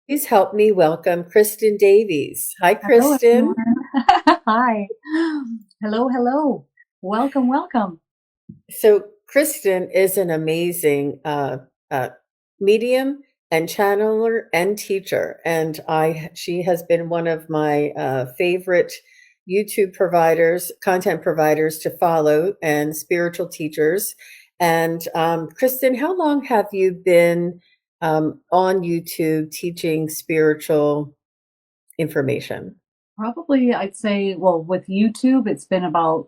Please help me welcome Kristin Davies. Hi, Hello, Kristin. everyone. Hi. Hello, hello. Welcome, welcome. So, Kristin is an amazing uh, medium and channeler and teacher, and she has been one of my favorite YouTube providers, content providers to follow, and spiritual teachers. And Kristin, how long have you been on YouTube teaching spiritual information? Probably, I'd say, well, with YouTube, it's been about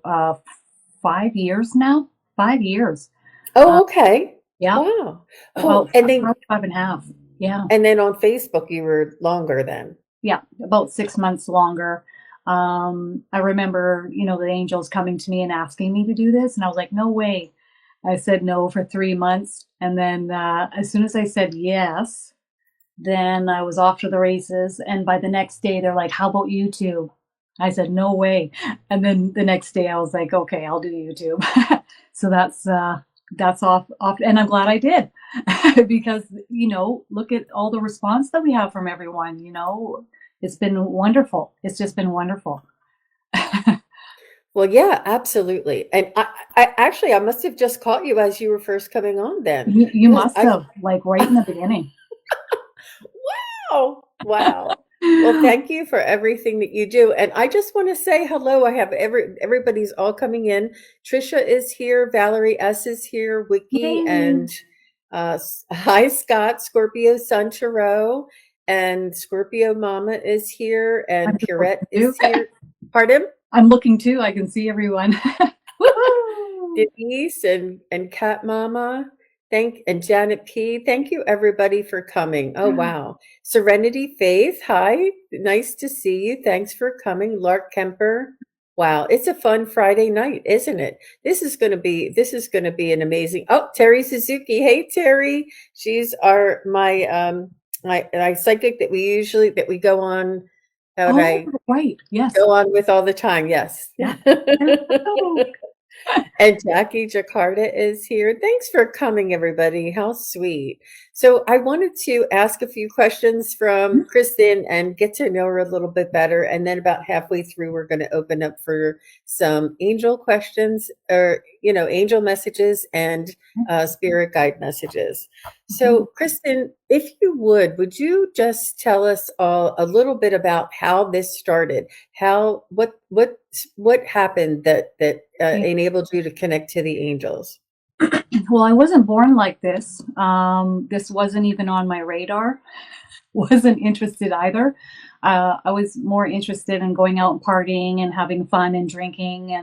5 years now. 5 years. Uh, Oh, okay. yeah, Wow. Oh, about and then probably five and a half. Yeah, on Facebook you were longer then. yeah, about 6 months longer. I remember, the angels coming to me and asking me to do this, and I was like, no way. I said no for 3 months, and then as soon as I said yes, then I was off to the races, and by the next day, they're like, "How about YouTube?" I said, "No way." And then the next day, I was like, "Okay, I'll do YouTube." So that's off, and I'm glad I did because look at all the response that we have from everyone. It's been wonderful. It's just been wonderful. Well, yeah, absolutely. And I actually I must have just caught you as you were first coming on then. You Because must have, like, right in the beginning. wow, wow. Well, thank you for everything that you do. And I just want to say hello. I have everybody's all coming in. Trisha is here, Valerie S is here, Wiki, Yay! and hi Scott, Scorpio Sun Tarot, and Scorpio Mama is here, I'm and just Purette looking too. is here. Pardon? I'm looking too. I can see everyone. Woohoo! Denise and Cat Mama. And Janet P. Thank you everybody for coming. Oh wow. Serenity Faith. Hi. Nice to see you. Thanks for coming. Lark Kemper. Wow. It's a fun Friday night, isn't it? This is gonna be an amazing. Oh, Terry Suzuki. Hey Terry. She's my psychic that we go on that Oh, I right. Yes. go on with all the time. Yes. Yeah. Hello. And Jackie Jakarta is here. Thanks for coming, everybody. How sweet. So, I wanted to ask a few questions from Kristen and get to know her a little bit better. And then, about halfway through, we're going to open up for some angel questions or, angel messages and spirit guide messages. Okay. So, Kristen, if you would you just tell us all a little bit about how this started? How what happened that Yeah. enabled you to connect to the angels? Well, I wasn't born like this. This wasn't even on my radar. Wasn't interested either. I was more interested in going out and partying and having fun and drinking,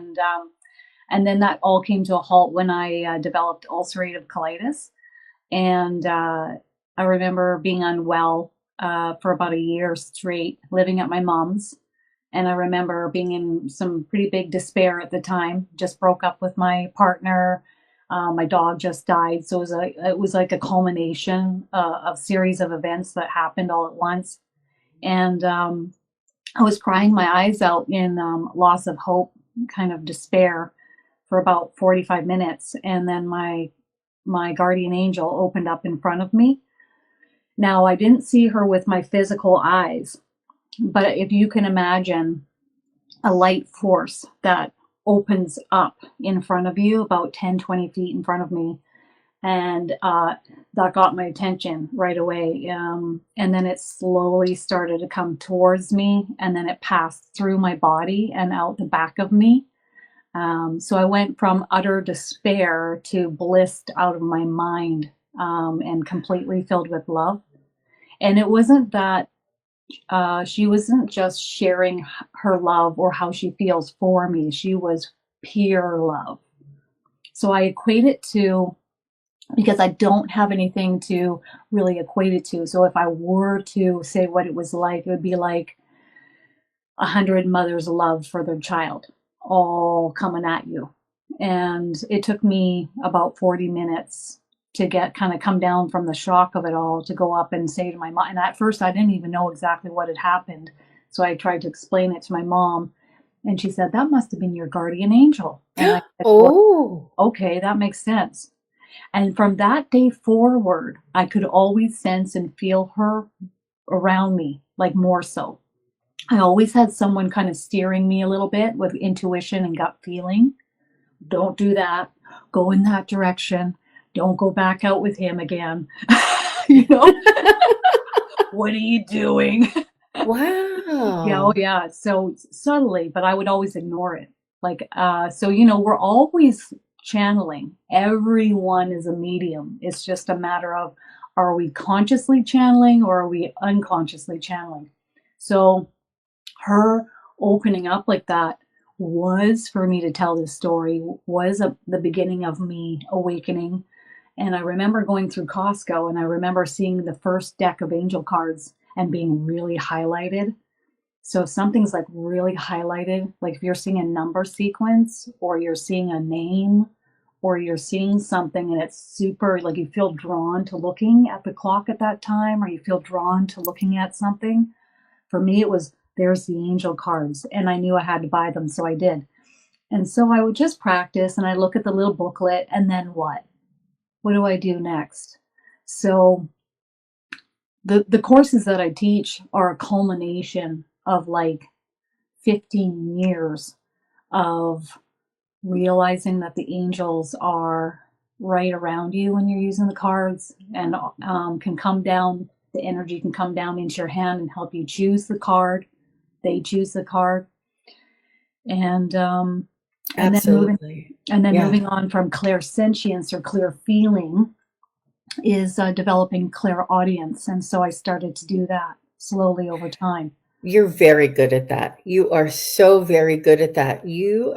and then that all came to a halt when I developed ulcerative colitis. And I remember being unwell for about a year straight, living at my mom's. And I remember being in some pretty big despair at the time. Just broke up with my partner. My dog just died, so it was like a culmination of series of events that happened all at once. And I was crying my eyes out in loss of hope, kind of despair, for about 45 minutes, and then my guardian angel opened up in front of me. Now, I didn't see her with my physical eyes, but if you can imagine a light force that opens up in front of you, about 10, 20 feet in front of me. And that got my attention right away. And then it slowly started to come towards me, and then it passed through my body and out the back of me. So I went from utter despair to blissed out of my mind, and completely filled with love. And it wasn't that she wasn't just sharing her love or how she feels for me, she was pure love. So I equate it to, because I don't have anything to really equate it to. So if I were to say what it was like, it would be like 100 mothers' love for their child all coming at you. And it took me about 40 minutes to get kind of come down from the shock of it all, to go up and say to my mom. And at first, I didn't even know exactly what had happened. So I tried to explain it to my mom. And she said, "That must have been your guardian angel." And I said, "Well, Oh, okay, that makes sense." And from that day forward, I could always sense and feel her around me, like more so. I always had someone kind of steering me a little bit with intuition and gut feeling. Don't do that. Go in that direction. Don't go back out with him again. You know, what are you doing? Yeah, oh Wow. yeah. So subtly, but I would always ignore it. Like, so, you know, we're always channeling. Everyone is a medium. It's just a matter of, are we consciously channeling or are we unconsciously channeling? So her opening up like that was for me to tell this story, was the beginning of me awakening. And I remember going through Costco and I remember seeing the first deck of angel cards and being really highlighted. So if something's like really highlighted, like if you're seeing a number sequence or you're seeing a name or you're seeing something and it's super, like you feel drawn to looking at the clock at that time, or you feel drawn to looking at something. For me, it was, there's the angel cards, and I knew I had to buy them, so I did. And so I would just practice and I look at the little booklet, and then what? What do I do next? So the courses that I teach are a culmination of like 15 years of realizing that the angels are right around you when you're using the cards, and can come down, the energy can come down into your hand and help you choose the card. They choose the card. And and then moving Absolutely. and then Yeah. moving on from clairsentience or clear feeling is developing clairaudience. And so I started to do that slowly over time. You're very good at that. You are so very good at that. You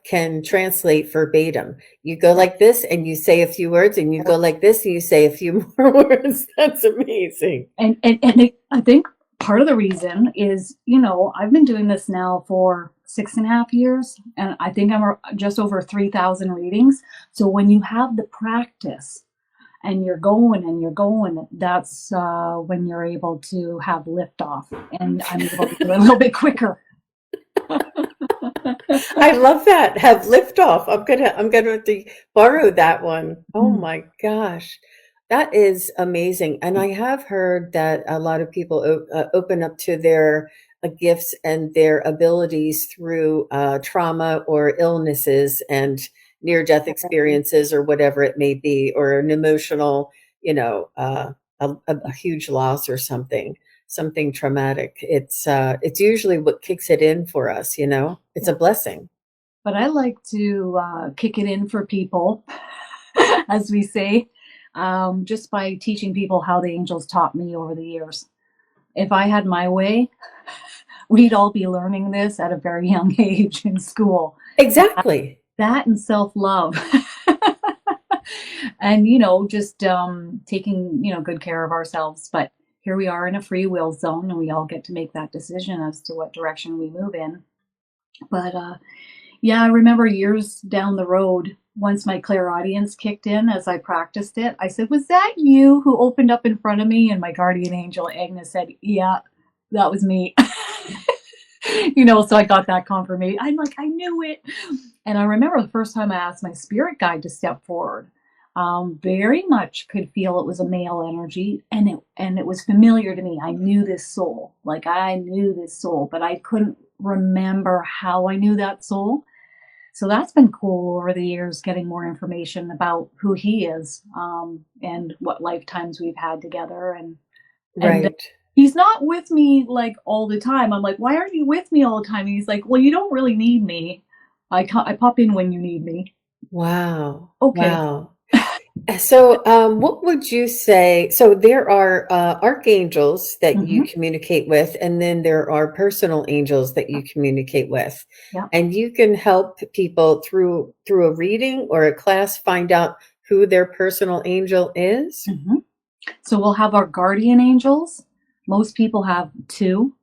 can translate verbatim. You go like this and you say a few words, and you go like this and you say a few more words. That's amazing. I think part of the reason is, you know, I've been doing this now for 6.5 years, and I think I'm just over 3,000 readings. So when you have the practice and you're going, that's when you're able to have liftoff, and I'm able to do it a little bit quicker. I love that. Have liftoff. I'm gonna have to borrow that one. Oh Mm. my gosh. That is amazing. And I have heard that a lot of people open up to their gifts and their abilities through trauma or illnesses and near-death experiences or whatever it may be, or an emotional, a huge loss or something traumatic. It's usually what kicks it in for us, you know? It's Yeah. a blessing. But I like to kick it in for people, as we say, just by teaching people how the angels taught me over the years. If I had my way, we'd all be learning this at a very young age in school. Exactly. That and self-love. And, you know, just taking, you know, good care of ourselves. But here we are in a free will zone, and we all get to make that decision as to what direction we move in. But yeah, I remember years down the road, once my clairaudience kicked in as I practiced it, I said, "Was that you who opened up in front of me?" And my guardian angel, Agnes, said, "Yeah, that was me." You know, so I got that confirmation. I'm like, I knew it. And I remember the first time I asked my spirit guide to step forward, very much could feel it was a male energy, and it was familiar to me. I knew this soul, like I knew this soul, but I couldn't remember how I knew that soul. So that's been cool over the years, getting more information about who he is, and what lifetimes we've had together, and Right. he's not with me like all the time. I'm like, why aren't you with me all the time? And he's like, well, you don't really need me. I pop in when you need me. Wow. Okay. Wow. So, what would you say? So, there are archangels that you Hmm. communicate with, and then there are personal angels that you communicate with, Yeah. and you can help people through a reading or a class find out who their personal angel is. Hmm. So we'll have our guardian angels. Most people have two.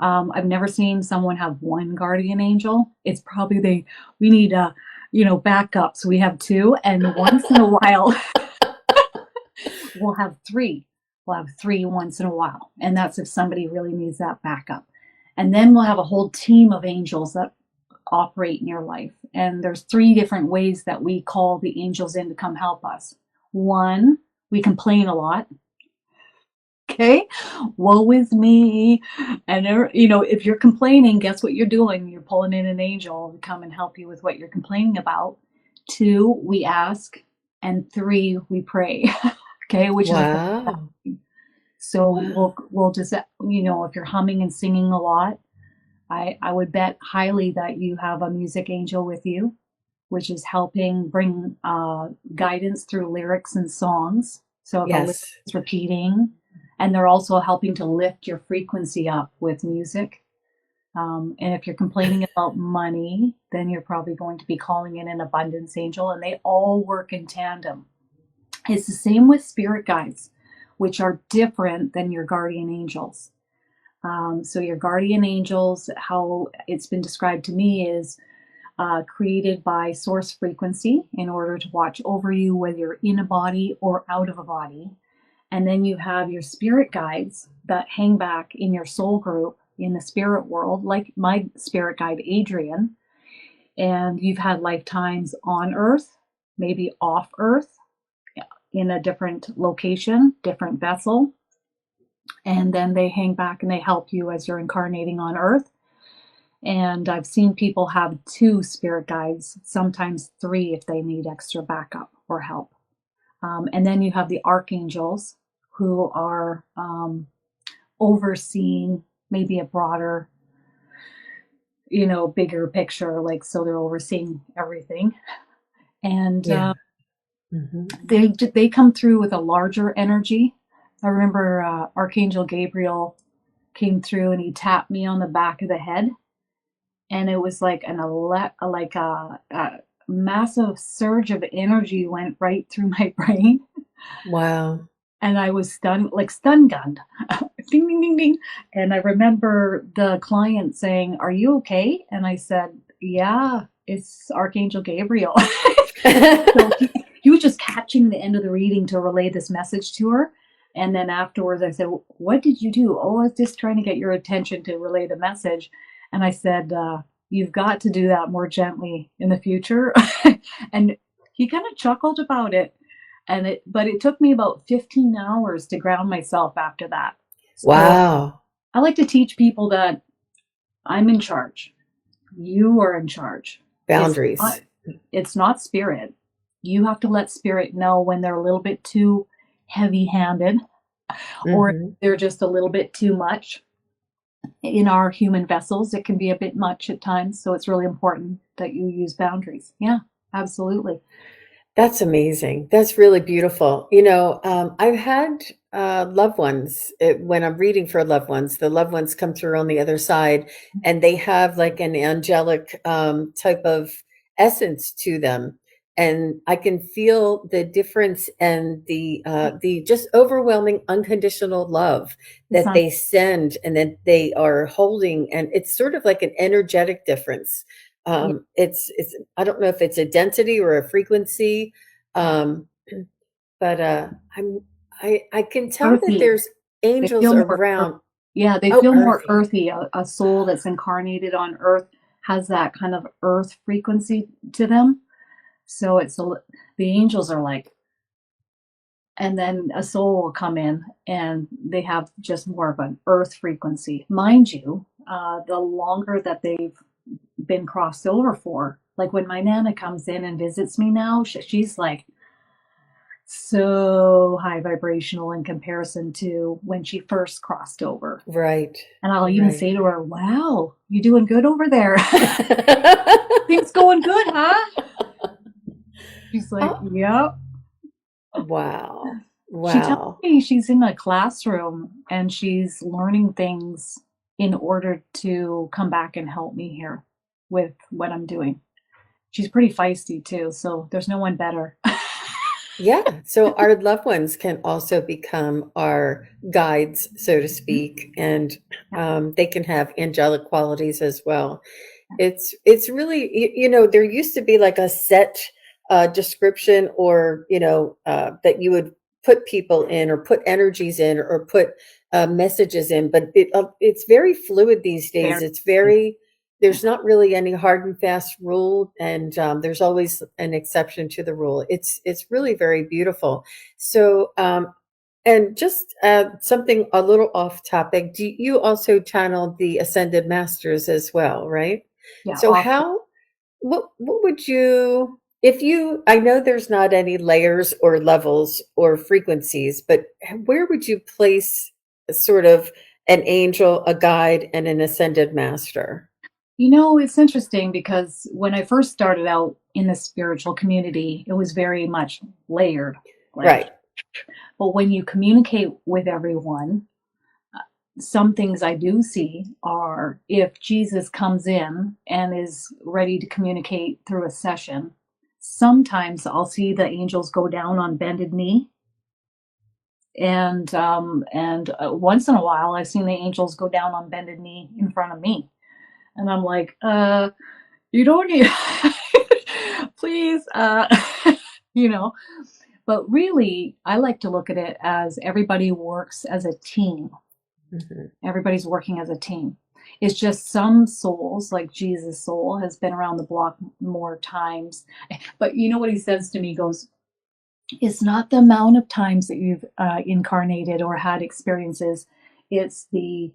I've never seen someone have one guardian angel. It's probably we need you know, backup. So we have two, and once in a while we'll have three. We'll have three once in a while, and that's if somebody really needs that backup. And then we'll have a whole team of angels that operate in your life. And there's three different ways that we call the angels in to come help us. One, we complain a lot. Okay, woe is me. And if you're complaining, guess what you're doing? You're pulling in an angel to come and help you with what you're complaining about. Two, we ask, and three, we pray. Okay, which is Wow. so Wow. we'll just if you're humming and singing a lot, I would bet highly that you have a music angel with you, which is helping bring guidance through lyrics and songs. So if a lyric Yes. is repeating, and they're also helping to lift your frequency up with music. And if you're complaining about money, then you're probably going to be calling in an abundance angel, and they all work in tandem. It's the same with spirit guides, which are different than your guardian angels. So your guardian angels, how it's been described to me, is created by source frequency in order to watch over you, whether you're in a body or out of a body. And then you have your spirit guides that hang back in your soul group in the spirit world, like my spirit guide, Adrian. And you've had lifetimes on Earth, maybe off Earth, in a different location, different vessel. And then they hang back and they help you as you're incarnating on Earth. And I've seen people have two spirit guides, sometimes three if they need extra backup or help. And then you have the archangels who are overseeing maybe a broader, bigger picture, like so they're overseeing everything. And Yeah. Hmm. they come through with a larger energy. I remember Archangel Gabriel came through and he tapped me on the back of the head, and it was like a massive surge of energy went right through my brain, Wow. and I was stunned, like stun gunned, ding ding ding ding. And I remember the client saying, "Are you okay?" And I said, "Yeah, it's Archangel Gabriel." So he was just catching the end of the reading to relay this message to her. And then afterwards, I said, "What did you do?" "Oh, I was just trying to get your attention to relay the message." And I said, "You've got to do that more gently in the future." And he kind of chuckled about it. But it took me about 15 hours to ground myself after that. So Wow. I like to teach people that I'm in charge. You are in charge. It's not, Boundaries. it's not spirit. You have to let spirit know when they're a little bit too heavy handed, or Hmm. they're just a little bit too much. In our human vessels, it can be a bit much at times. So it's really important that you use boundaries. Yeah, absolutely. That's amazing. That's really beautiful. I've had loved ones, when I'm reading for loved ones, the loved ones come through on the other side and they have like an angelic type of essence to them. And I can feel the difference and the just overwhelming unconditional love It's that not they send and that they are holding. And it's sort of like an energetic difference. yeah, It's I don't know if it's a density or a frequency, yeah. um, but I can tell that Earthy. there's They angels feel more earth. around. Yeah, they Oh, feel more earthy. earthy. A soul that's incarnated on earth has that kind of earth frequency to them. So the angels are like, and then a soul will come in and they have just more of an earth frequency. Mind you, the longer that they've been crossed over for, like when my Nana comes in and visits me now, she's like so high vibrational in comparison to when she first crossed over. Right, And I'll even right. say to her, "Wow, you doing good over there? Things going good, huh?" She's like, Oh, "Yep." wow, She tells wow. me she's in a classroom and she's learning things in order to come back and help me here with what I'm doing. She's pretty feisty too, so there's no one better. Yeah, so our loved ones can also become our guides, so to speak, and Yeah, they can have angelic qualities as well. It's really there used to be like a set description or that you would put people in or put energies in or put messages in, but it's very fluid these days. very. It's very there's not really any hard and fast rule, and there's always an exception to the rule. It's really very beautiful. So And just something a little off topic, do you also channel the ascended masters as well, right? Yeah, So often. how, what would you, if you, I know there's not any layers or levels or frequencies, but where would you place sort of an angel, a guide, and an ascended master? You know, it's interesting because when I first started out in the spiritual community, it was very much layered. Like, Right. but when you communicate with everyone, some things I do see are if Jesus comes in and is ready to communicate through a session, sometimes I'll see the angels go down on bended knee. And once in a while, I've seen the angels go down on bended knee in front of me. And I'm like, you don't need, please, you know. But really, I like to look at it as everybody works as a team. Mhm. Everybody's working as a team. It's just some souls, like Jesus' soul, has been around the block more times. But you know what he says to me? He goes, it's not the amount of times that you've incarnated or had experiences. It's the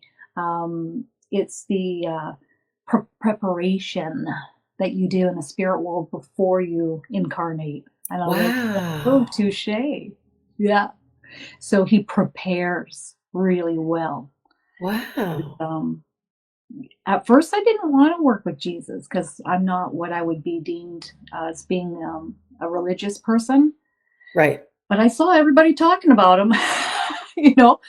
preparation that you do in the spirit world before you incarnate. And I was like, oh, Wow. touche. Yeah. So he prepares really well. Wow. Um, at first, I didn't want to work with Jesus because I'm not what I would be deemed as being a religious person. Right. But I saw everybody talking about him, you know.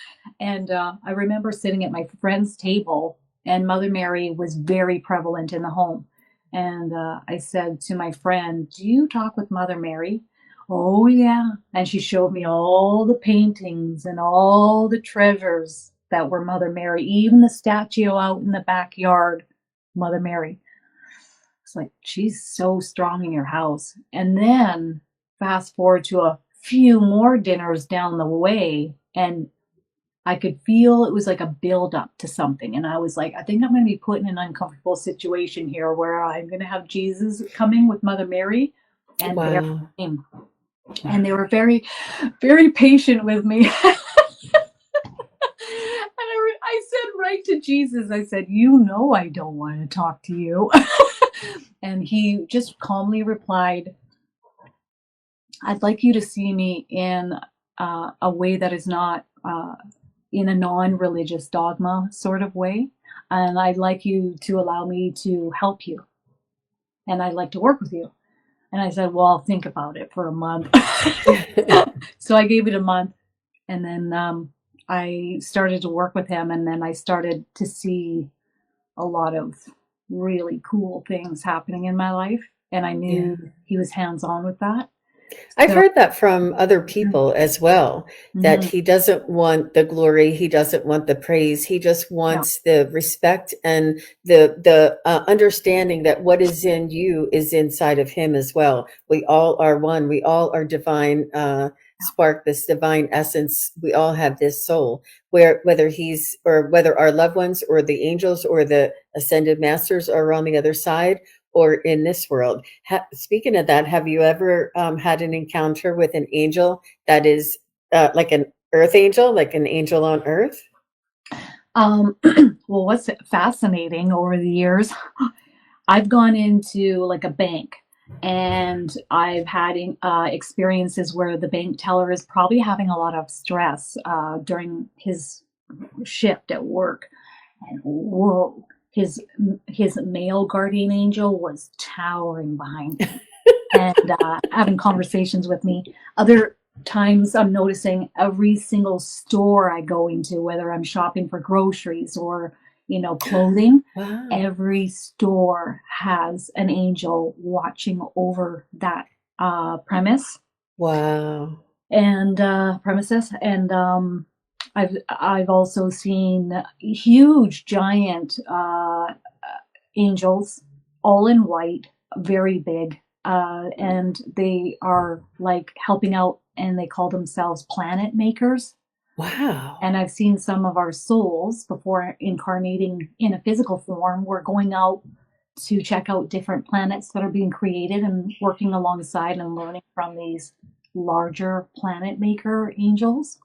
And I remember sitting at my friend's table, and Mother Mary was very prevalent in the home. And I said to my friend, do you talk with Mother Mary? Oh, yeah. And she showed me all the paintings and all the treasures that were Mother Mary, even the statue out in the backyard, Mother Mary. It's like, she's so strong in your house. And then fast forward to a few more dinners down the way, and I could feel it was like a build up to something. And I was like, I think I'm going to be put in an uncomfortable situation here where I'm going to have Jesus coming with Mother Mary. And there Wow. he came. And they were very, very patient with me. And I said right to Jesus, I said, you know, I don't want to talk to you. And he just calmly replied, I'd like you to see me in a way that is not in a non religious dogma sort of way. And I'd like you to allow me to help you. And I'd like to work with you. And I said, well, I'll think about it for a month. So I gave it a month. And then I started to work with him. And then I started to see a lot of really cool things happening in my life. And I Yeah. knew he was hands on with that. I've So, heard that from other people as well, that mhm, he doesn't want the glory, he doesn't want the praise, he just yeah, wants the respect and the understanding that what is in you is inside of him as well. We all are one. We all are divine spark, this divine essence. We all have this soul. Where whether he's or whether our loved ones or the angels or the ascended masters are on the other side or in this world. Speaking of that, have you ever had an encounter with an angel that is like an earth angel, like an angel on earth? Um, well, what's fascinating over the years, I've gone into like a bank and I've had experiences where the bank teller is probably having a lot of stress during his shift at work. And whoa, his male guardian angel was towering behind him and having conversations with me. Other times, I'm noticing every single store I go into, whether I'm shopping for groceries or clothing, Wow. every store has an angel watching over that premise Wow. and premises. And I've also seen huge, giant angels, all in white, very big, and they are like helping out, and they call themselves planet makers. Wow. And I've seen some of our souls before incarnating in a physical form. We're going out to check out different planets that are being created and working alongside and learning from these larger planet maker angels.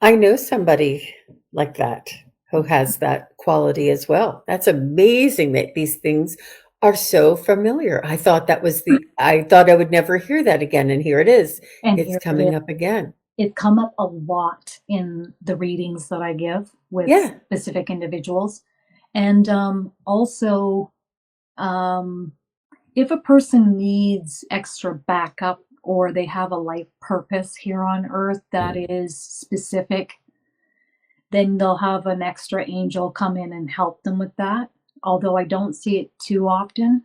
I know somebody like that who has that quality as well. That's amazing that these things are so familiar. I thought I would never hear that again, and here it is. And It's here it is. coming up again. It come up a lot in the readings that I give with Yeah. specific individuals. And also, um, if a person needs extra backup or they have a life purpose here on earth that is specific, then they'll have an extra angel come in and help them with that. Although I don't see it too often.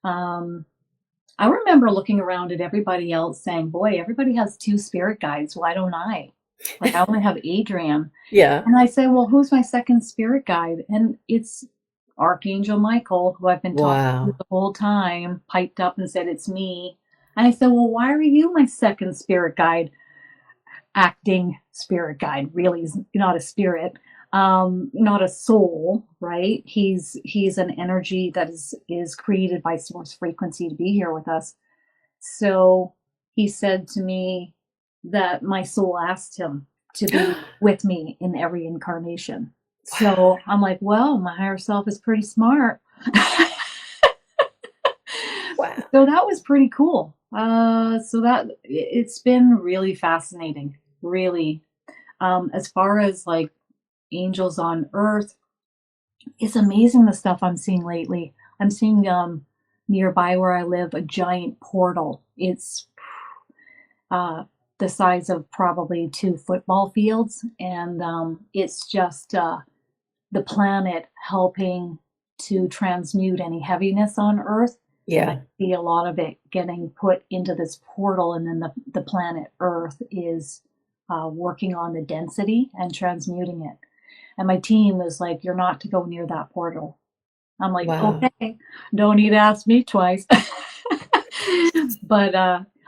Um, I remember looking around at everybody else saying, boy, everybody has two spirit guides. Why don't I? Like, I only have Adrian. Yeah. And I say, well, who's my second spirit guide? And it's Archangel Michael, who I've been talking to Wow. the whole time, piped up and said, it's me. And I said, well, why are you my second spirit guide? Acting spirit guide, really is not a spirit, not a soul, right? He's an energy that is created by source frequency to be here with us. So he said to me that my soul asked him to be with me in every incarnation. So I'm like, well, my higher self is pretty smart. Wow. So that was pretty cool. So that it's been really fascinating, really. As far as like angels on Earth, it's amazing the stuff I'm seeing lately. I'm seeing nearby where I live a giant portal. It's uh, the size of probably 2 football fields, and it's just the planet helping to transmute any heaviness on Earth. And I Yeah. see a lot of it getting put into this portal, and then the planet Earth is working on the density and transmuting it. And my team is like, you're not to go near that portal. I'm like, Wow. okay, don't need to ask me twice. But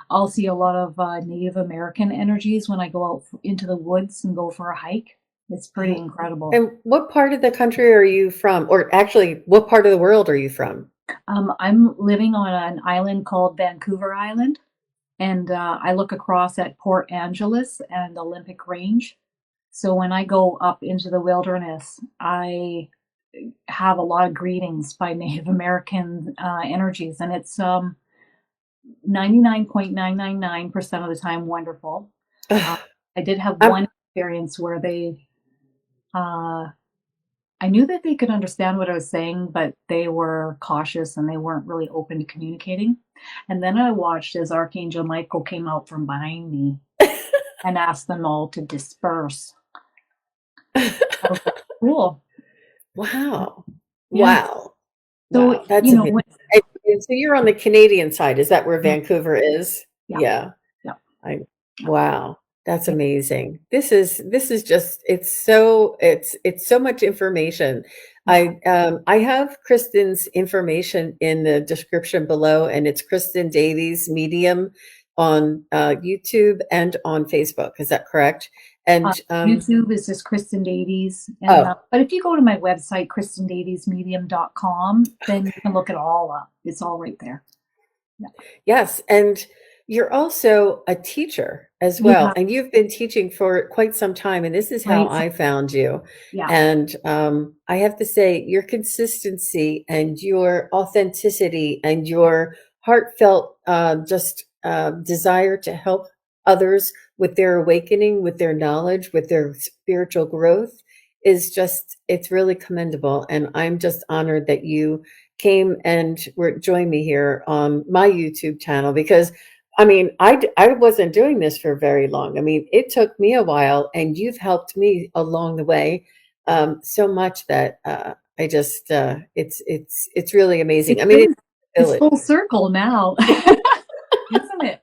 I'll see a lot of Native American energies when I go out into the woods and go for a hike. It's pretty incredible. And what part of the country are you from? Or actually, what part of the world are you from? I'm living on an island called Vancouver Island, and I look across at Port Angeles and Olympic Range. So when I go up into the wilderness, I have a lot of greetings by Native American energies, and it's 99.999% of the time wonderful. Uh, I did have I'm one experience where uh, I knew that they could understand what I was saying, but they were cautious and they weren't really open to communicating. And then I watched as Archangel Michael came out from behind me and asked them all to disperse. I was like, cool. Wow. Yeah. Wow. So, Wow. That's amazing. when, And so you're on the Canadian side. Is that where mm, Vancouver is? yeah, Yeah. yeah, I yeah, Wow. That's yeah, amazing. This is just it's so much information. yeah. I have Kristin's information in the description below, and it's Kristin Davies Medium on YouTube and on Facebook. Is that correct? And YouTube is just Kristin Davies. And oh, but if you go to my website, KristinDaviesMedium.com, then you can look it all up. It's all right there. Yeah. yes, and you're also a teacher as well, Yeah. and you've been teaching for quite some time, and this is how Right. I found you. Yeah. And I have to say, your consistency and your authenticity and your heartfelt just desire to help others with their awakening, with their knowledge, with their spiritual growth is just, it's really commendable. And I'm just honored that you came and were joined me here on my YouTube channel because I mean, I wasn't doing this for very long. I mean, it took me a while, and you've helped me along the way so much that I just it's really amazing. It's I mean, really, it's a it's village. full circle now, isn't it?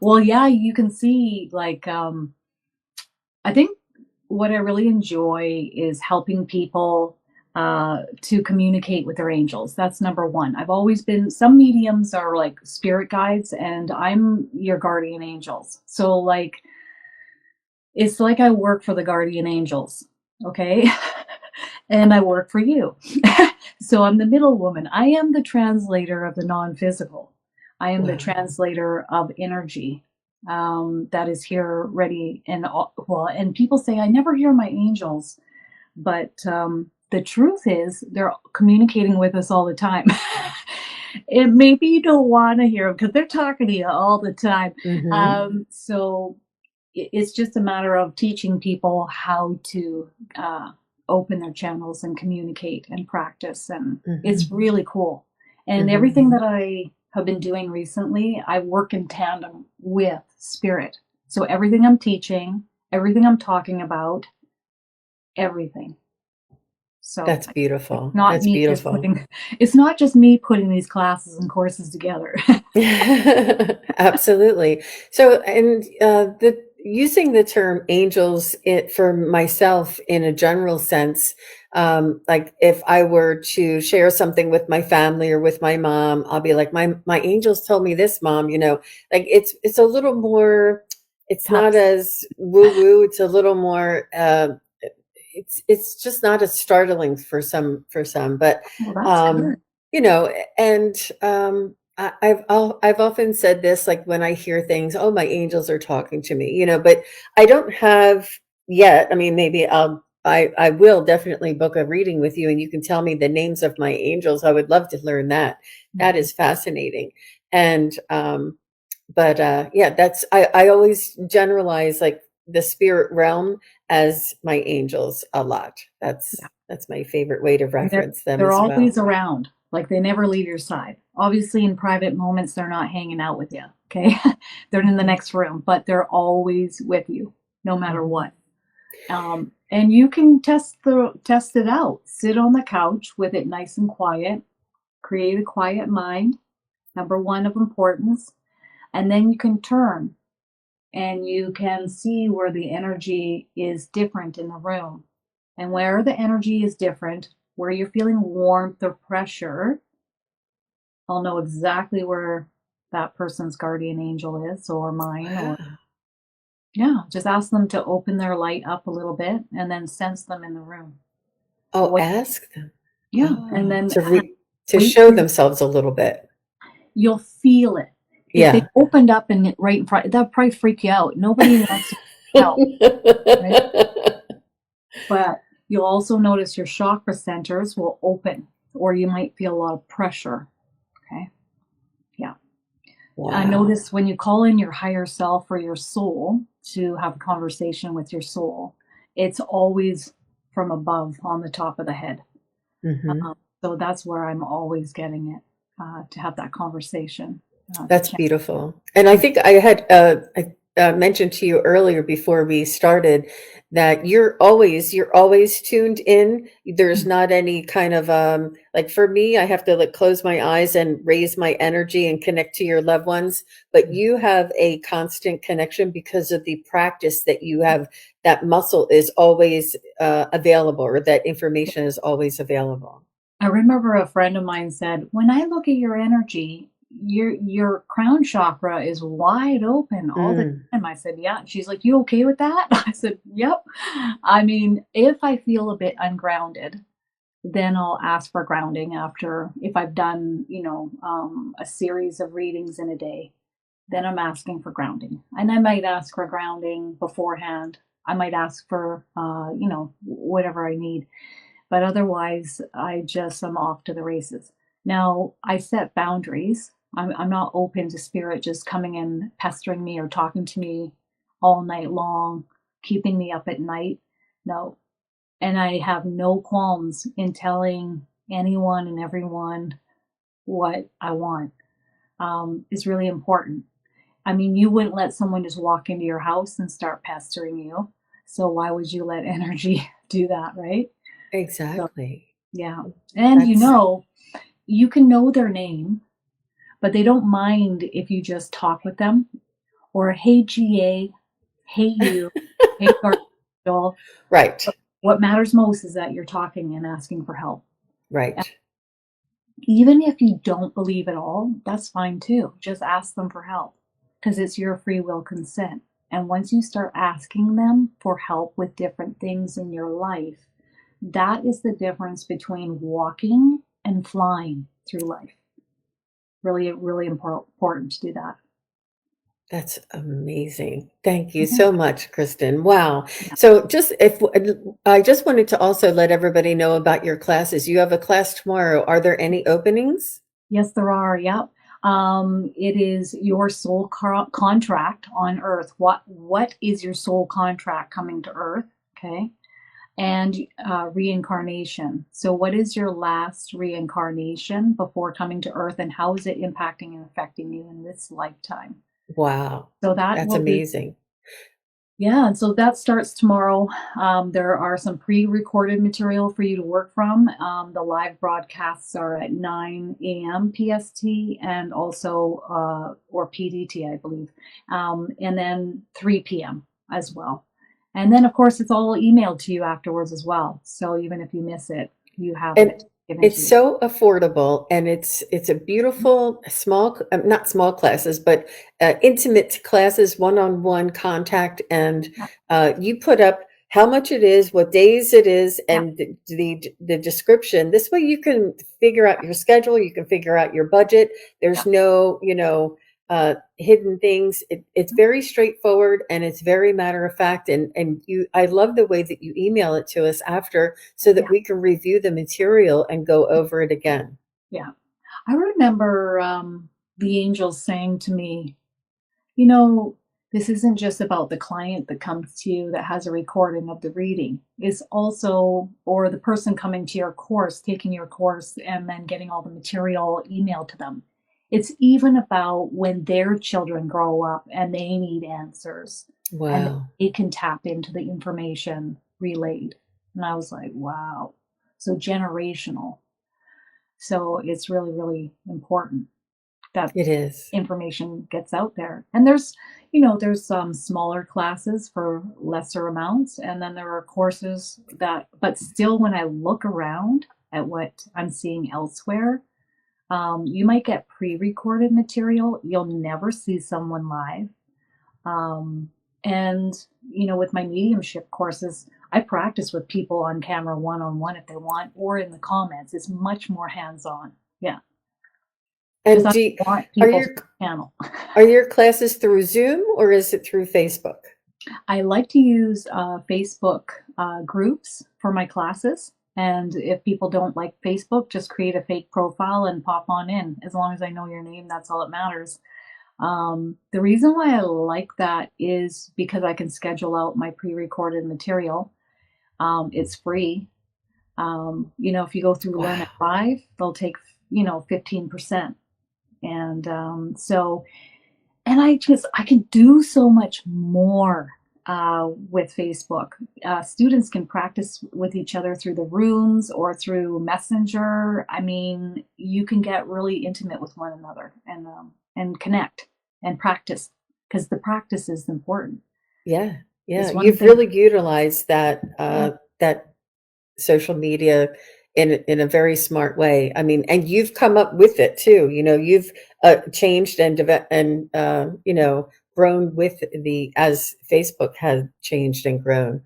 Well, yeah, you can see like I think what I really enjoy is helping people to communicate with their angels. That's number one. I've always been, some mediums are like spirit guides, and I'm your guardian angels. So, like, it's like I work for the guardian angels, okay? And I work for you. So I'm the middle woman. I am the translator of the non physical, I am the Wow. translator of energy. that is here ready. And well, and people say, I never hear my angels. But the truth is, they're communicating with us all the time. And maybe you don't want to hear them because they're talking to you all the time. Hmm. So it's just a matter of teaching people how to open their channels and communicate and practice. And it's Hmm. really cool. And Hmm. everything that I have been doing recently, I work in tandem with spirit. So everything I'm teaching, everything I'm talking about, everything. So That's beautiful. not That's me just beautiful. putting it's not just me putting these classes and courses together. Absolutely. So, and the using the term angels it for myself in a general sense, like if I were to share something with my family or with my mom, I'll be like, my angels told me this, mom. Like it's a little more. It's not Touch. as woo woo. It's a little more. It's just not as startling for some, but Well, that's um, good. you know, and I've often said this, like when I hear things, oh, my angels are talking to me, but I don't have yet. I mean, maybe I will definitely book a reading with you, and you can tell me the names of my angels. I would love to learn that. That Mhm. is fascinating, and but yeah, I always generalize like the spirit realm as my angels a lot. Yeah. That's my favorite way to And reference them they're as well. always around. Like they never leave your side. Obviously in private moments they're not hanging out with you. Okay. They're in the Mhm. next room, but they're always with you, no matter Mhm. what. And you can test it out. Sit on the couch with it nice and quiet. Create a quiet mind. Number one of importance. And then you can turn and you can see where the energy is different in the room. And where the energy is different, where you're feeling warmth or pressure, I'll know exactly where that person's guardian angel is or mine. Or, Wow. yeah, just ask them to open their light up a little bit and then sense them in the room. Oh, Wait, ask them. yeah, and Oh, then to wait show for you. themselves a little bit. You'll feel it. If they Yeah. opened up and right in front, that'd probably freak you out. Nobody wants to help, right? But you'll also notice your chakra centers will open, or you might feel a lot of pressure. Okay. Yeah. Wow. Notice when you call in your higher self or your soul to have a conversation with your soul, it's always from above on the top of the head. Hmm. So that's where I'm always getting it to have that conversation. To That's check. beautiful. And I think I mentioned to you earlier before we started that you're always tuned in. There's not any kind of like for me, I have to like close my eyes and raise my energy and connect to your loved ones, but you have a constant connection because of the practice that you have. That muscle is always available, or that information is always available. I remember a friend of mine said, "When I look at your energy, your crown chakra is wide open all the Mm. time." I said, "Yeah." She's like, "You okay with that?" I said, "Yep." I mean, if I feel a bit ungrounded, then I'll ask for grounding after if I've done, a series of readings in a day. Then I'm asking for grounding, and I might ask for grounding beforehand. I might ask for, whatever I need, but otherwise, I'm off to the races. Now, I set boundaries. I'm not open to spirit just coming in, pestering me or talking to me all night long, keeping me up at night. No. And I have no qualms in telling anyone and everyone what I want. Is really important. I mean, you wouldn't let someone just walk into your house and start pestering you. So why would you let energy do that, right? So Exactly. yeah. And That's you can know their name, but they don't mind if you just talk with them or hey GA, hey you, hey Garfield. right. What matters most is that you're talking and asking for help. And Right. even if you don't believe at all, that's fine too. Just ask them for help because it's your free will consent. And once you start asking them for help with different things in your life, that is the difference between walking and flying through life. Really, really important to do that. That's amazing. Thank you Yeah, so much, Kristin. Wow. yeah. So just if I just wanted to also let everybody know about your classes. You have a class tomorrow. Are there any openings? Yes, there are. Yep. It is your soul contract on Earth. What is your soul contract coming to Earth? Okay, and reincarnation. So, what is your last reincarnation before coming to Earth, and how is it impacting and affecting you in this lifetime? Wow. So that That's will be amazing. Yeah, and so that starts tomorrow. There are some pre-recorded material for you to work from. The live broadcasts are at 9 a.m. PST and also, or PDT, I believe, and then 3 p.m. as well. And then, of course, it's all emailed to you afterwards as well. So even if you miss it, you have And it given to it's you. so affordable, and it's a beautiful small, not small classes, but intimate classes, one-on-one contact, and Yeah, you put up how much it is, what days it is, yeah, and the description. This way, you can figure out your schedule, you can figure out your budget. There's yeah, no, hidden things. It's very straightforward and it's very matter of fact. And I love the way that you email it to us after so that yeah, we can review the material and go over it again. yeah. I remember the angels saying to me, you know, this isn't just about the client that comes to you that has a recording of the reading. It's also, or the person coming to your course, taking your course, and then getting all the material emailed to them. It's even about when their children grow up and they need answers and Wow. they can tap into the information relayed. And I was like, wow. So generational. So it's really, really important that It is. information gets out there. And there's some smaller classes for lesser amounts, and then there are courses that, but still, when I look around at what I'm seeing elsewhere, you might get pre-recorded material. You'll never see someone live. Um, and with my mediumship courses, I practice with people on camera one-on-one if they want, or in the comments. It's much more hands-on. Yeah, because And I want are people's your channel. are your classes through Zoom or is it through Facebook? I like to use Facebook groups for my classes. And if people don't like Facebook, just create a fake profile and pop on in. As long as I know your name, that's all that matters. The reason why I like that is because I can schedule out my pre recorded material. It's free. If you go through Learn at Wow. 5, they'll take, 15%. And I can do so much more with Facebook. Students can practice with each other through the rooms or through Messenger. I mean, you can get really intimate with one another and connect and practice, because the practice is important. Yeah. Yeah. It's one You've thing. really utilized Yeah, that social media in a very smart way. I mean, and you've come up with it too. You've changed and grown with the as Facebook has changed and grown.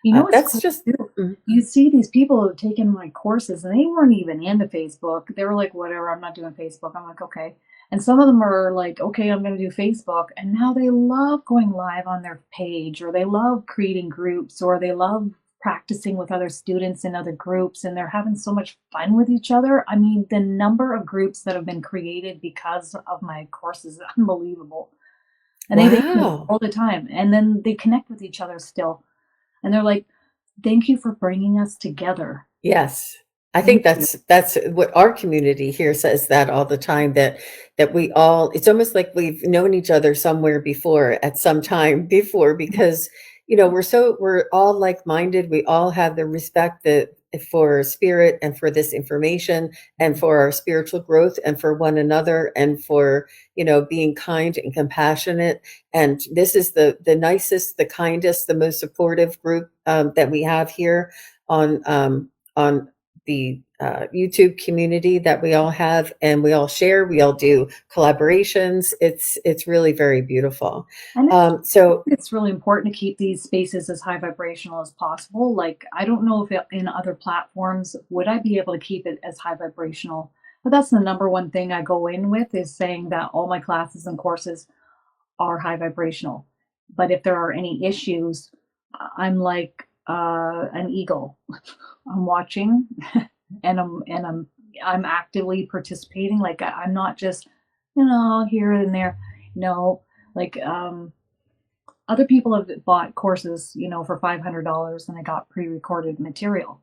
it's That's cool just too. mm, You see these people who have taken my courses and they weren't even into Facebook. They were like, whatever, I'm not doing Facebook. I'm like, okay. And some of them are like, okay, I'm going to do Facebook. And now they love going live on their page, or they love creating groups, or they love practicing with other students in other groups, and they're having so much fun with each other. I mean, the number of groups that have been created because of my course is unbelievable. And they do it wow. all the time. And then they connect with each other still. And they're like, thank you for bringing us together. Yes. I think Thank you. that's what our community here says that all the time, that we all it's almost like we've known each other somewhere before at some time before, because we're all like-minded. We all have the respect that for spirit and for this information and for our spiritual growth and for one another and for being kind and compassionate. And this is the nicest, the kindest, the most supportive group that we have here on the YouTube community that we all have, and we all share. We all do collaborations. It's really very beautiful. And So it's really important to keep these spaces as high vibrational as possible. Like, I don't know if in other platforms, would I be able to keep it as high vibrational? But that's the number one thing I go in with, is saying that all my classes and courses are high vibrational. But if there are any issues, I'm like an eagle. I'm watching, and I'm actively participating. Like I'm not just, here and there. No, like other people have bought courses, for $500, and I got pre-recorded material.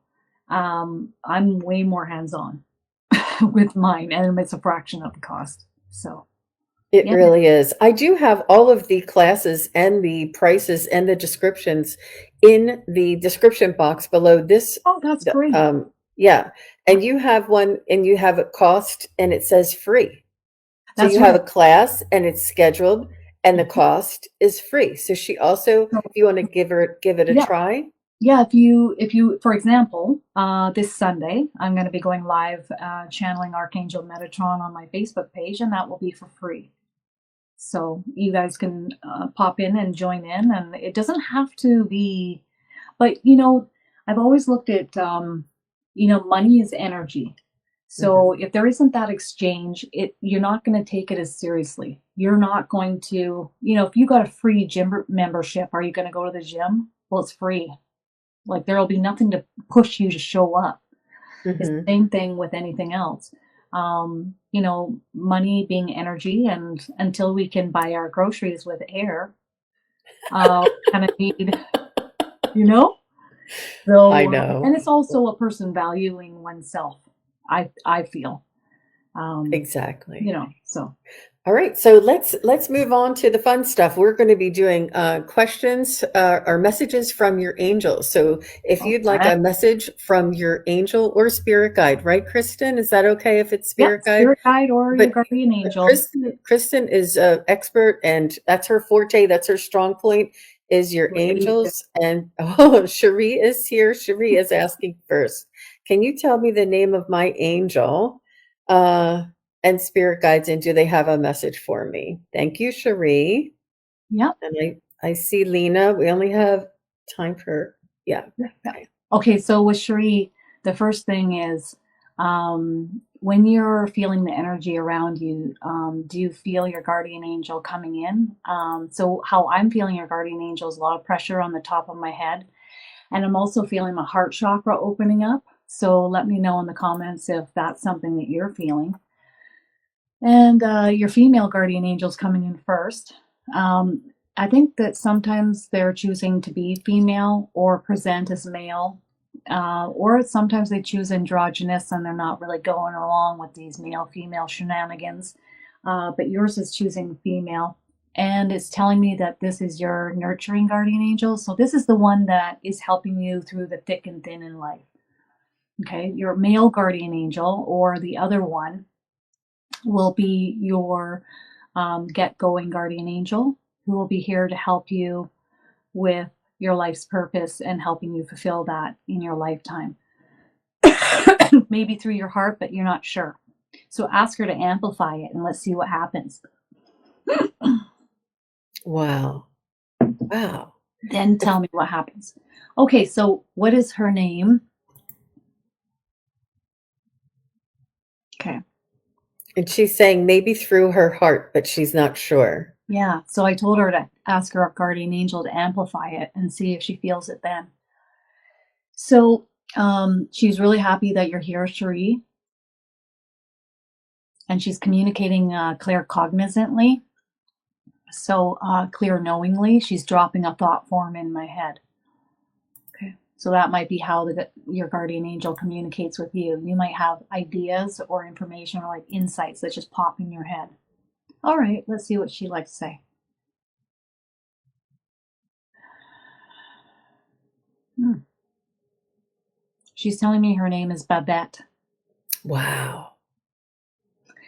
I'm way more hands-on with mine, and it's a fraction of the cost. So It yeah. really is. I do have all of the classes and the prices and the descriptions in the description box below this. Oh, that's great. Yeah. And you have one and you have a cost and it says free. So That's you have right. a class and it's scheduled and the cost is free. So she also, So, if you want to give it a yeah. try. Yeah, if you, for example, this Sunday, I'm going to be going live, channeling Archangel Metatron on my Facebook page, and that will be for free. So you guys can pop in and join in, and it doesn't have to be, but I've always looked at, money is energy. So if there isn't that exchange, you're not going to take it as seriously. You're not going to, if you got a free gym membership, are you going to go to the gym? Well, it's free. Like there'll be nothing to push you to show up. It's the Mm-hmm. same thing with anything else. Money being energy, and until we can buy our groceries with air, kind of need, you know. I So, and know. it's also a person valuing oneself. I feel, um, Exactly. So All right, so let's move on to the fun stuff. We're going to be doing questions or messages from your angels. So if you'd like okay. a message from your angel or spirit guide, right, Kristen? Is that okay if it's Yep, spirit guide? spirit guide or your But guardian angel. Kristen is an expert, and that's her forte. That's her strong point. Is your Great. angels? And oh, Cherie is here. Cherie is asking first. Can you tell me the name of my angel? And spirit guides, and do they have a message for me? Thank you, Cherie. Yep. And I see Lena. We only have time for, yeah. Okay. Okay, so with Cherie, the first thing is, when you're feeling the energy around you, do you feel your guardian angel coming in? So how I'm feeling your guardian angel is a lot of pressure on the top of my head, and I'm also feeling my heart chakra opening up. So let me know in the comments if that's something that you're feeling. And your female guardian angel's coming in first. I think that sometimes they're choosing to be female or present as male, or sometimes they choose androgynous and they're not really going along with these male-female shenanigans. But yours is choosing female, and it's telling me that this is your nurturing guardian angel. So this is the one that is helping you through the thick and thin in life. Okay, your male guardian angel, or the other one, will be your get going guardian angel, who will be here to help you with your life's purpose and helping you fulfill that in your lifetime. Maybe through your heart, but you're not sure. So ask her to amplify it and let's see what happens. Wow. Wow. Then tell me what happens. Okay, so what is her name? Okay. And she's saying maybe through her heart, but she's not sure. Yeah, so I told her to ask her guardian angel to amplify it and see if she feels it then. So she's really happy that you're here, Cherie. And she's communicating claircognizantly. So clear knowingly. She's dropping a thought form in my head. Okay. So that might be how your guardian angel communicates with you. You might have ideas or information or like insights that just pop in your head. All right, let's see what she'd like to say. She's telling me her name is Babette. Wow.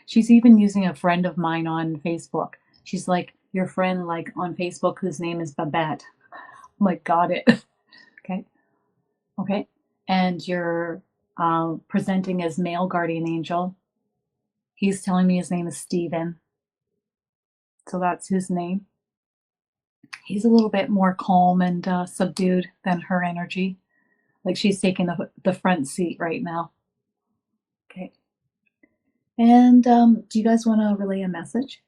She's even using a friend of mine on Facebook. She's like, your friend like on Facebook whose name is Babette. I'm like, got it. Okay. Okay. And you're presenting as male guardian angel. He's telling me his name is Stephen. So that's his name. He's a little bit more calm and subdued than her energy. Like she's taking the front seat right now. Okay. And do you guys want to relay a message?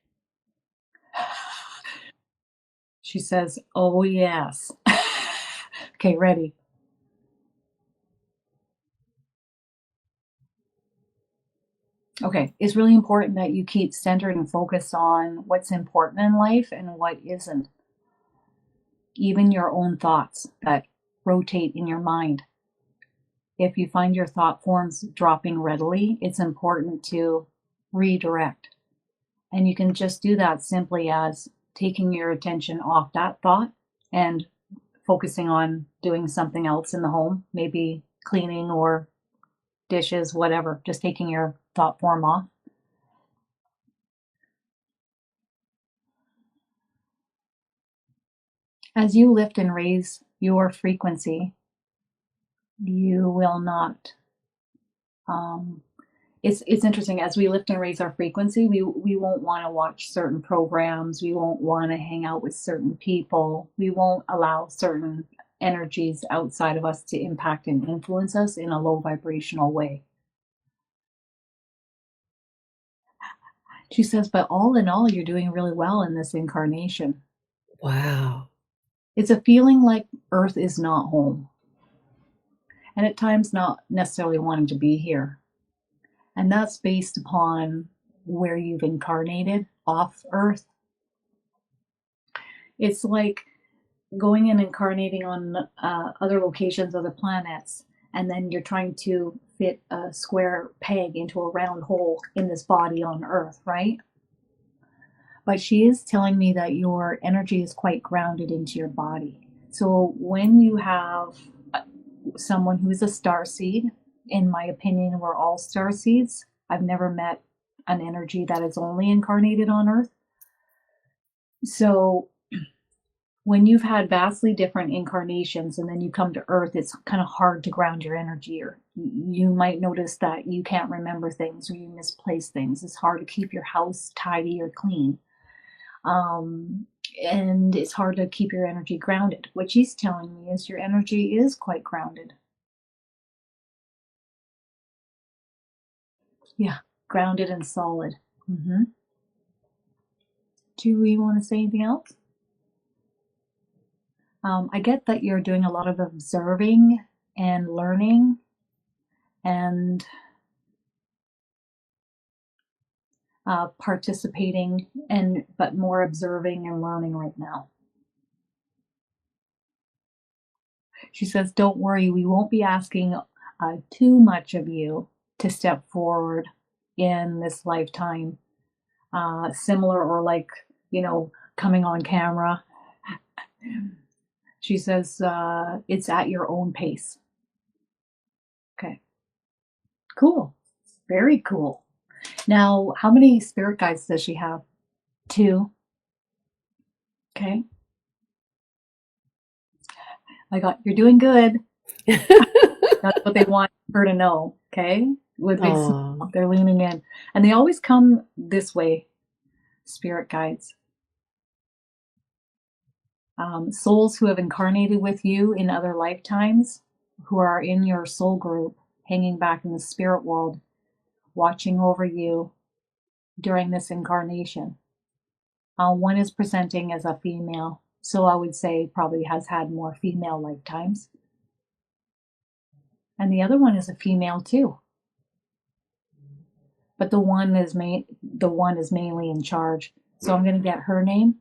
She says, oh, yes. Okay, ready. Okay, it's really important that you keep centered and focused on what's important in life and what isn't. Even your own thoughts that rotate in your mind. If you find your thought forms dropping readily, it's important to redirect. And you can just do that simply as taking your attention off that thought and focusing on doing something else in the home, maybe cleaning or dishes, whatever, just taking your thought form off. As you lift and raise your frequency, you will not. It's interesting. As we lift and raise our frequency, we won't want to watch certain programs. We won't want to hang out with certain people. We won't allow certain energies outside of us to impact and influence us in a low vibrational way. She says, but all in all, you're doing really well in this incarnation. Wow. It's a feeling like Earth is not home. And at times not necessarily wanting to be here. And that's based upon where you've incarnated off Earth. It's like going and incarnating on other locations, other planets, and then you're trying to fit a square peg into a round hole in this body on Earth, right? But she is telling me that your energy is quite grounded into your body. So when you have someone who is a starseed, in my opinion, we're all starseeds. I've never met an energy that is only incarnated on Earth. So when you've had vastly different incarnations and then you come to Earth, it's kind of hard to ground your energy. Or you might notice that you can't remember things or you misplace things. It's hard to keep your house tidy or clean. And it's hard to keep your energy grounded. What she's telling me is your energy is quite grounded. Yeah, grounded and solid. Mm-hmm. Do we want to say anything else? I get that you're doing a lot of observing and learning and participating, but more observing and learning right now. She says, don't worry, we won't be asking too much of you to step forward in this lifetime, similar or like, coming on camera. She says, it's at your own pace. Okay. Cool. Very cool. Now, how many spirit guides does she have? 2. Okay. You're doing good. That's what they want her to know. Okay. With big smile, they're leaning in. And they always come this way, spirit guides. Souls who have incarnated with you in other lifetimes, who are in your soul group, hanging back in the spirit world, watching over you during this incarnation. One is presenting as a female, so I would say probably has had more female lifetimes. And the other one is a female too. But the one is mainly in charge. So I'm going to get her name.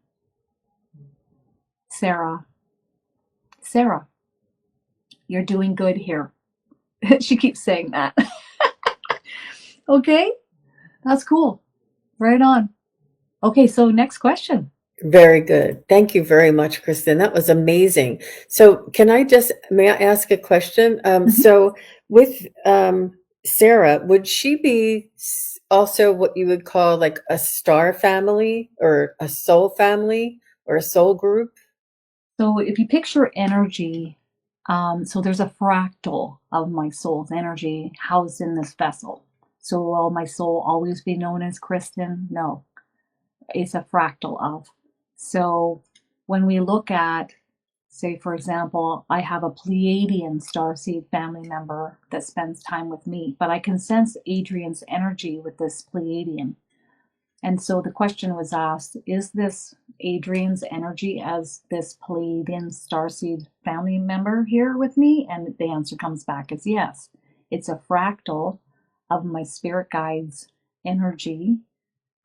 Sarah. Sarah, you're doing good here. She keeps saying that. Okay, that's cool. Right on. Okay, so next question. Very good. Thank you very much, Kristin. That was amazing. So may I ask a question? So with Sarah, would she be also what you would call like a star family or a soul family or a soul group? So if you picture energy, so there's a fractal of my soul's energy housed in this vessel. So will my soul always be known as Kristin? No, it's a fractal of. So when we look at, say, for example, I have a Pleiadian starseed family member that spends time with me, but I can sense Adrian's energy with this Pleiadian. And so the question was asked, is this Adrian's energy as this Pleiadian Starseed family member here with me? And the answer comes back as yes. It's a fractal of my spirit guide's energy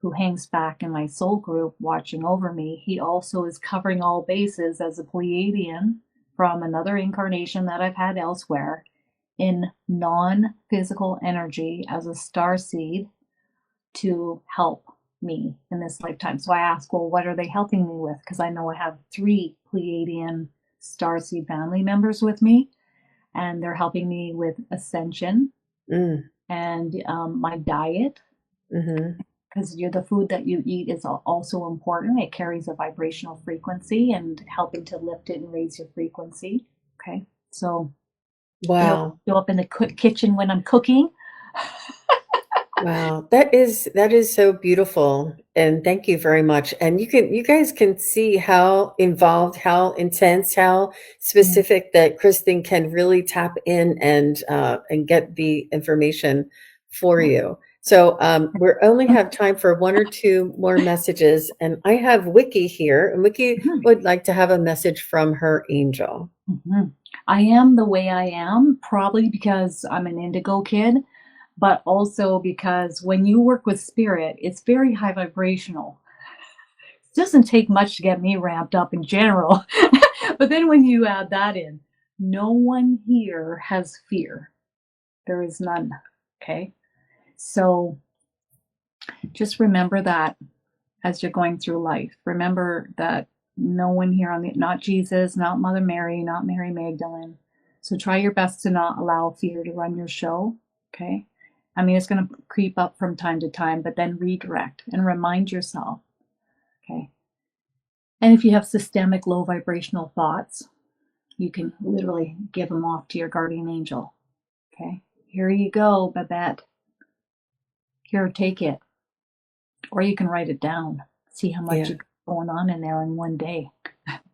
who hangs back in my soul group watching over me. He also is covering all bases as a Pleiadian from another incarnation that I've had elsewhere in non-physical energy as a starseed to help me in this lifetime. So I ask, well, what are they helping me with? Because I know I have 3 Pleiadian starseed family members with me, and they're helping me with ascension and my diet. Because the food that you eat is also important. It carries a vibrational frequency and helping to lift it and raise your frequency. Okay, so Wow. show up in the kitchen when I'm cooking. Wow, that is so beautiful, and thank you very much. And you guys can see how involved, how intense, how specific that Kristin can really tap in and get the information for you. So we only have time for 1 or 2 more messages, and I have Wiki here, and Wiki would like to have a message from her angel. I am the way I am, probably because I'm an indigo kid, but also because when you work with spirit, it's very high vibrational. It doesn't take much to get me ramped up in general. But then when you add that in, no one here has fear. There is none. Okay. So just remember that as you're going through life. Remember that no one here not Jesus, not Mother Mary, not Mary Magdalene. So try your best to not allow fear to run your show. Okay. I mean, it's going to creep up from time to time, but then redirect and remind yourself. Okay. And if you have systemic low vibrational thoughts, you can literally give them off to your guardian angel. Okay. Here you go, Babette. Here, take it. Or you can write it down. See how much is going on in there in one day.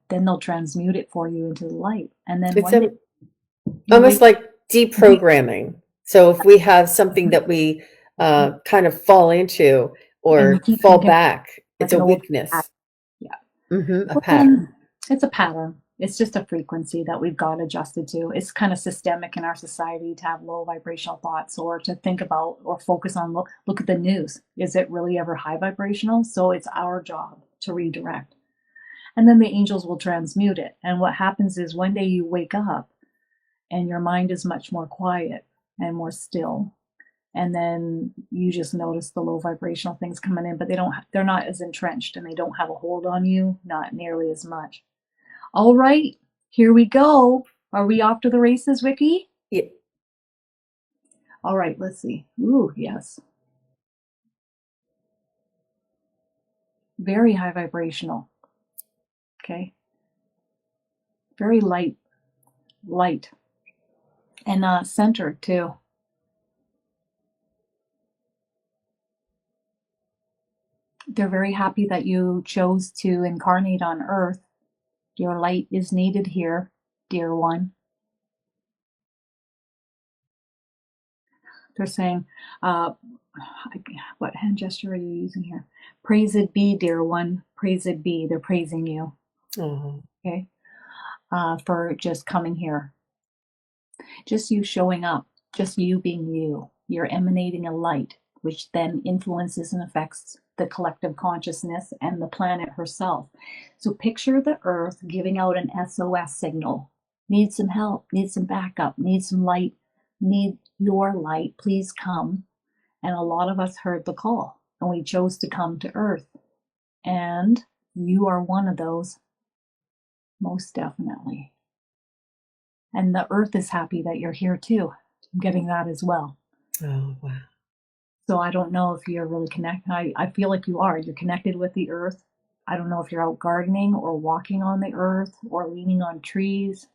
Then they'll transmute it for you into the light. And then It's almost like deprogramming. So if we have something that we kind of fall into or fall back, it's a weakness. Yeah. A pattern. It's a pattern. It's just a frequency that we've got adjusted to. It's kind of systemic in our society to have low vibrational thoughts or to think about or focus on, look at the news. Is it really ever high vibrational? So it's our job to redirect. And then the angels will transmute it. And what happens is one day you wake up and your mind is much more quiet and more still. And then you just notice the low vibrational things coming in, but they're not as entrenched and they don't have a hold on you, not nearly as much. All right, here we go. Are we off to the races, Wiki? Yeah. All right, let's see. Ooh, yes. Very high vibrational. Okay. Very light. And centered too. They're very happy that you chose to incarnate on Earth. Your light is needed here, dear one. They're saying, what hand gesture are you using here? Praise it be, dear one. Praise it be. They're praising you. Okay. For just coming here. Just you showing up. Just you being you. You're emanating a light, which then influences and affects the collective consciousness and the planet herself. So picture the Earth giving out an SOS signal. Need some help, need some backup, need some light, need your light, please come. And a lot of us heard the call and we chose to come to Earth. And you are one of those, most definitely. And the Earth is happy that you're here too. I'm getting that as well. Oh, wow. So I don't know if you're really connected. I feel like you are. You're connected with the Earth. I don't know if you're out gardening or walking on the Earth or leaning on trees,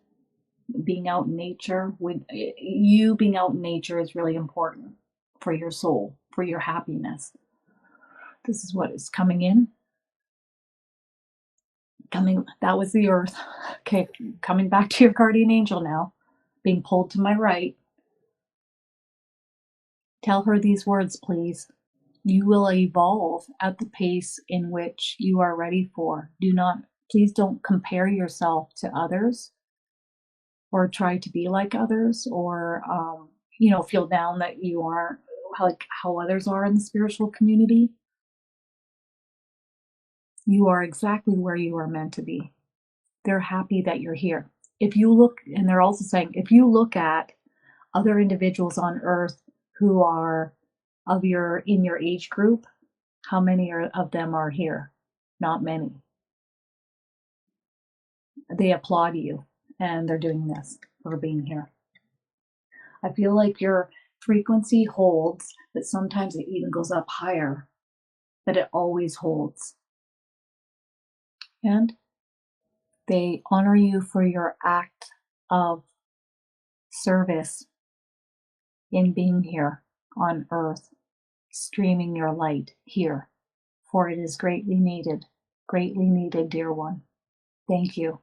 being out in nature. You being out in nature is really important for your soul, for your happiness. This is what is coming in. That was the Earth. Okay, coming back to your guardian angel now, being pulled to my right. Tell her these words, please. You will evolve at the pace in which you are ready for. Please don't compare yourself to others or try to be like others, or, feel down that you aren't like how others are in the spiritual community. You are exactly where you are meant to be. They're happy that you're here. If you look, and they're also saying, if you look at other individuals on earth who are in your age group, how many of them are here? Not many. They applaud you, and they're doing this for being here. I feel like your frequency holds, but sometimes it even goes up higher, but it always holds. And they honor you for your act of service in being here on earth, streaming your light here, for it is greatly needed, dear one. Thank you.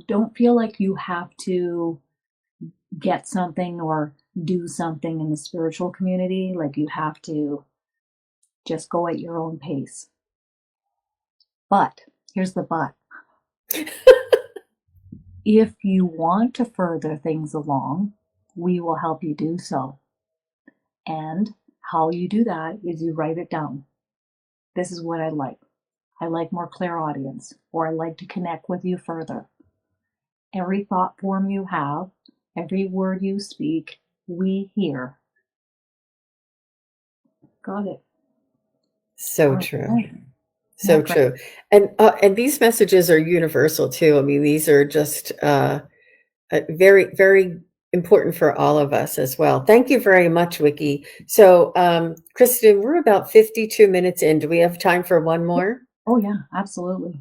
Don't feel like you have to get something or do something in the spiritual community, like you have to just go at your own pace. But here's the but. If you want to further things along, we will help you do so. And how you do that is you write it down. This is what I like. I like more clairaudience, or I like to connect with you further. Every thought form you have, every word you speak, we hear. Got it. So true. Right. So true. And these messages are universal too. I mean, these are just very, very important for all of us as well. Thank you very much, Wiki. So, Kristin, we're about 52 minutes in. Do we have time for one more? Oh, yeah, absolutely.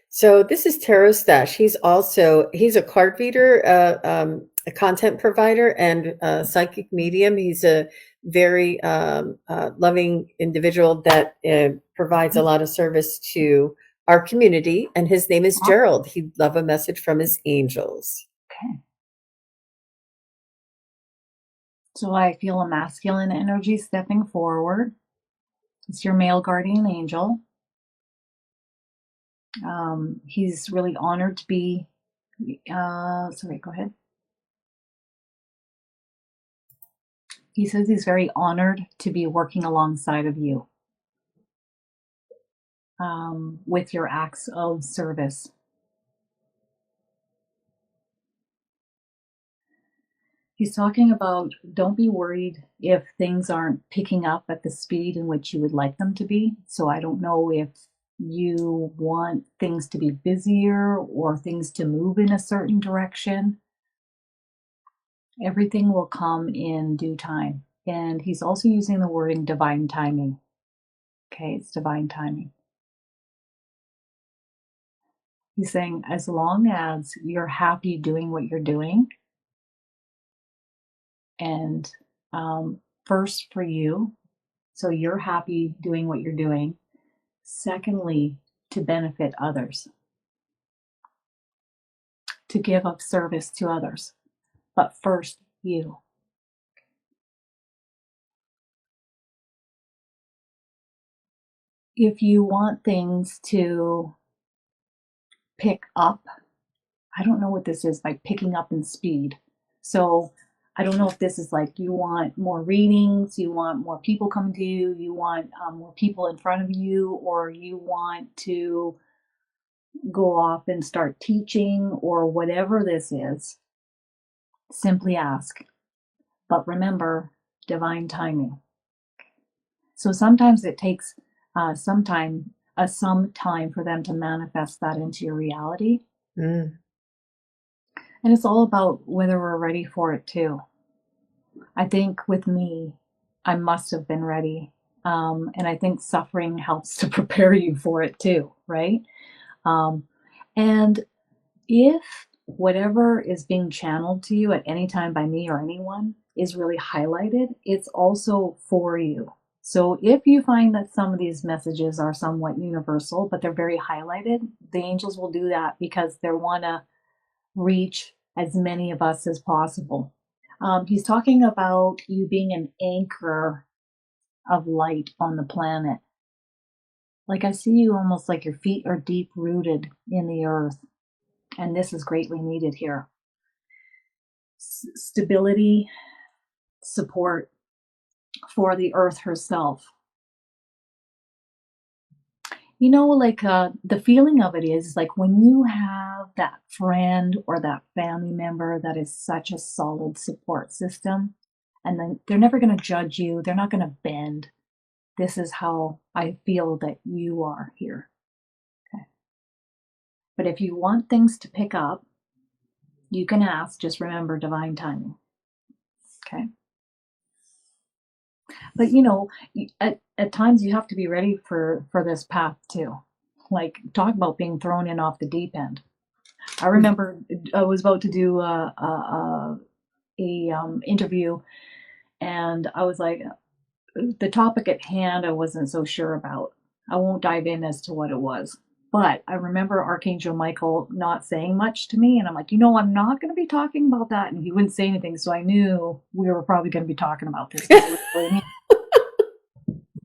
So this is Tarot Stash. He's a card reader, a content provider, and a psychic medium. He's a very loving individual that provides a lot of service to our community. And his name is Gerald. He'd love a message from his angels. Okay. So I feel a masculine energy stepping forward. It's your male guardian angel. He's really honored to be, sorry, go ahead. He says he's very honored to be working alongside of you with your acts of service. He's talking about, don't be worried if things aren't picking up at the speed in which you would like them to be. So I don't know if you want things to be busier or things to move in a certain direction. Everything will come in due time. And he's also using the wording divine timing. Okay, it's divine timing. He's saying as long as you're happy doing what you're doing, and first for you, so you're happy doing what you're doing. Secondly, to benefit others, to give up service to others, but first you. If you want things to pick up, I don't know what this is, like picking up in speed. So I don't know if this is like you want more readings, you want more people coming to you, you want more people in front of you, or you want to go off and start teaching, or whatever this is. Simply ask. But remember, divine timing. So sometimes it takes some time for them to manifest that into your reality. And it's all about whether we're ready for it too. I think with me, I must have been ready. And I think suffering helps to prepare you for it too, right? And if whatever is being channeled to you at any time by me or anyone is really highlighted, it's also for you. So if you find that some of these messages are somewhat universal, but they're very highlighted, the angels will do that because they want to reach as many of us as possible. He's talking about you being an anchor of light on the planet. Like I see you almost like your feet are deep rooted in the earth, and this is greatly needed here. Stability, support for the earth herself. You know, like the feeling of it is like when you have that friend or that family member that is such a solid support system, and then they're never going to judge you, they're not going to bend. This is how I feel that you are here. Okay. But if you want things to pick up, you can ask, just remember divine timing. Okay. But you know, at times you have to be ready for this path too. Like, talk about being thrown in off the deep end. I remember I was about to do a interview, and I was like, the topic at hand I wasn't so sure about. I won't dive in as to what it was. But I remember Archangel Michael not saying much to me, and I'm like, you know, I'm not going to be talking about that. And he wouldn't say anything, so I knew we were probably going to be talking about this.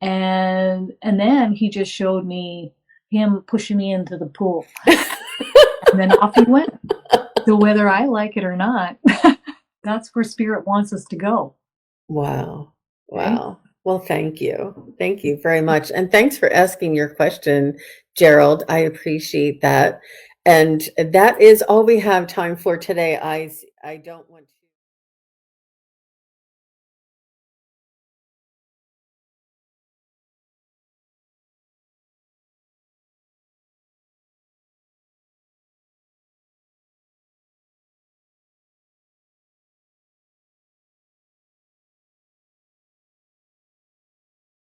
And then he just showed me him pushing me into the pool. And then off he went. So whether I like it or not, that's where spirit wants us to go. Wow. Okay? Wow. Well, thank you. Thank you very much. And thanks for asking your question, Gerald. I appreciate that. And that is all we have time for today. I don't want to